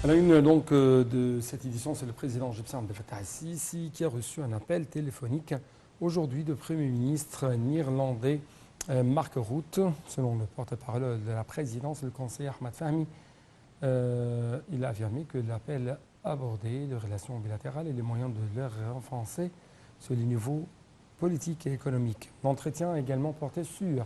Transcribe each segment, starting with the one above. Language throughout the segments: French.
À la une donc, de cette édition, c'est le président égyptien Abdel Fattah el-Sisi qui a reçu un appel téléphonique aujourd'hui du Premier ministre néerlandais Mark Rutte. Selon le porte-parole de la présidence, le conseiller Ahmad Fahmy, il a affirmé que l'appel abordait les relations bilatérales et les moyens de leur renforcer sur les niveaux politiques et économiques. L'entretien a également porté sur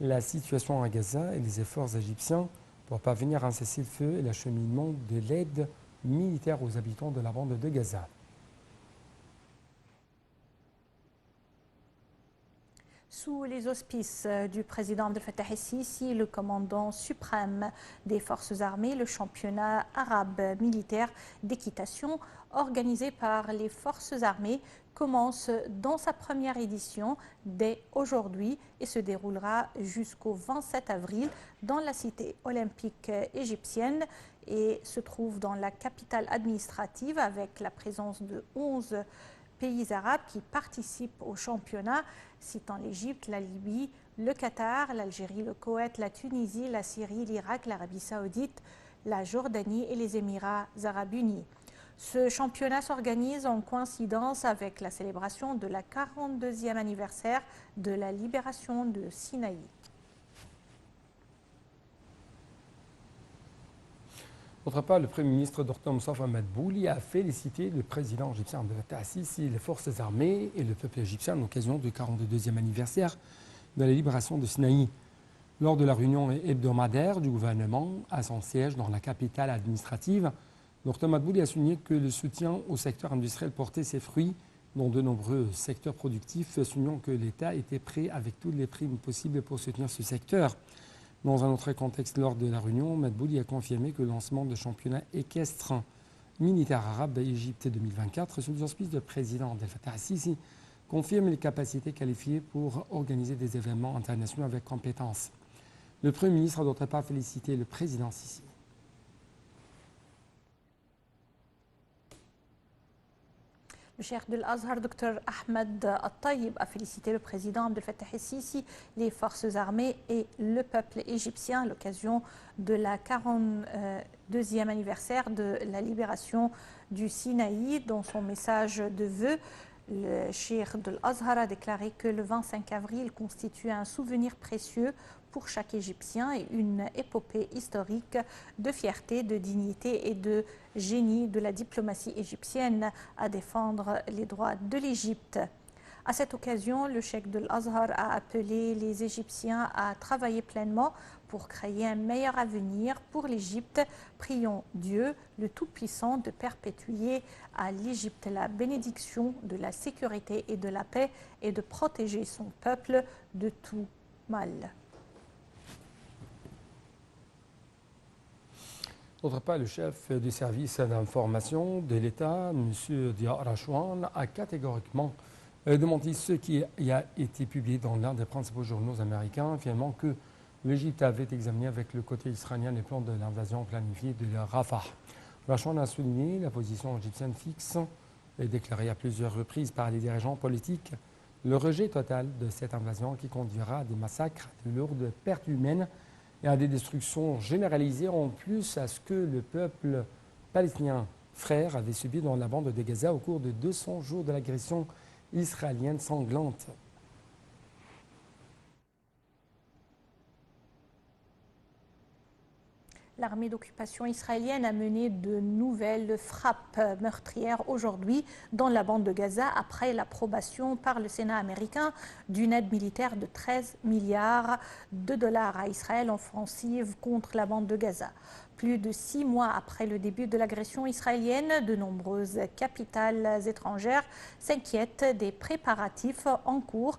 la situation à Gaza et les efforts égyptiens pour parvenir à un cessez-le-feu et l'acheminement de l'aide militaire aux habitants de la bande de Gaza. Sous les auspices du président Abdel Fattah el-Sisi, le commandant suprême des forces armées, le championnat arabe militaire d'équitation organisé par les forces armées commence dans sa première édition dès aujourd'hui et se déroulera jusqu'au 27 avril dans la cité olympique égyptienne et se trouve dans la capitale administrative avec la présence de 11 pays arabes qui participent au championnat, citant l'Égypte, la Libye, le Qatar, l'Algérie, le Koweït, la Tunisie, la Syrie, l'Irak, l'Arabie saoudite, la Jordanie et les Émirats arabes unis. Ce championnat s'organise en coïncidence avec la célébration de la 42e anniversaire de la libération de Sinaï. D'autre part, le Premier ministre Dr Moustafa Madbouli a félicité le président égyptien Abdel Fattah el-Sisi, les forces armées et le peuple égyptien à l'occasion du 42e anniversaire de la libération de Sinaï. Lors de la réunion hebdomadaire du gouvernement à son siège dans la capitale administrative, Dr Madbouli a souligné que le soutien au secteur industriel portait ses fruits dans de nombreux secteurs productifs, soulignant que l'État était prêt avec toutes les primes possibles pour soutenir ce secteur. Dans un autre contexte, lors de la réunion, Madbouli a confirmé que le lancement de championnat équestre militaire arabe d'Égypte 2024, sous les auspices du président Abdel Fattah el-Sisi, confirme les capacités qualifiées pour organiser des événements internationaux avec compétence. Le Premier ministre a d'autre part félicité le président Sisi. Le cheikh de l'Azhar, Dr Ahmed Al-Tayyib, a félicité le président Abdel Fattah el-Sisi, les forces armées et le peuple égyptien à l'occasion de la 42e anniversaire de la libération du Sinaï. Dans son message de vœux, le cheikh de l'Azhar a déclaré que le 25 avril constitue un souvenir précieux pour chaque Égyptien et une épopée historique de fierté, de dignité et de génie de la diplomatie égyptienne à défendre les droits de l'Égypte. À cette occasion, le cheikh de l'Azhar a appelé les Égyptiens à travailler pleinement pour créer un meilleur avenir pour l'Égypte. Prions Dieu, le Tout-Puissant, de perpétuer à l'Égypte la bénédiction de la sécurité et de la paix et de protéger son peuple de tout mal. D'autre part, le chef du service d'information de l'État, M. Dia Rachouan, a catégoriquement démenti ce qui a été publié dans l'un des principaux journaux américains, affirmant que l'Égypte avait examiné avec le côté israélien les plans de l'invasion planifiée de Rafah. Rachouan a souligné la position égyptienne fixe et déclaré à plusieurs reprises par les dirigeants politiques le rejet total de cette invasion qui conduira à des massacres, à de lourdes pertes humaines et à des destructions généralisées, en plus à ce que le peuple palestinien frère avait subi dans la bande de Gaza au cours de 200 jours de l'agression israélienne sanglante. L'armée d'occupation israélienne a mené de nouvelles frappes meurtrières aujourd'hui dans la bande de Gaza après l'approbation par le Sénat américain d'une aide militaire de 13 milliards de dollars à Israël en offensive contre la bande de Gaza. Plus de 6 mois après le début de l'agression israélienne, de nombreuses capitales étrangères s'inquiètent des préparatifs en cours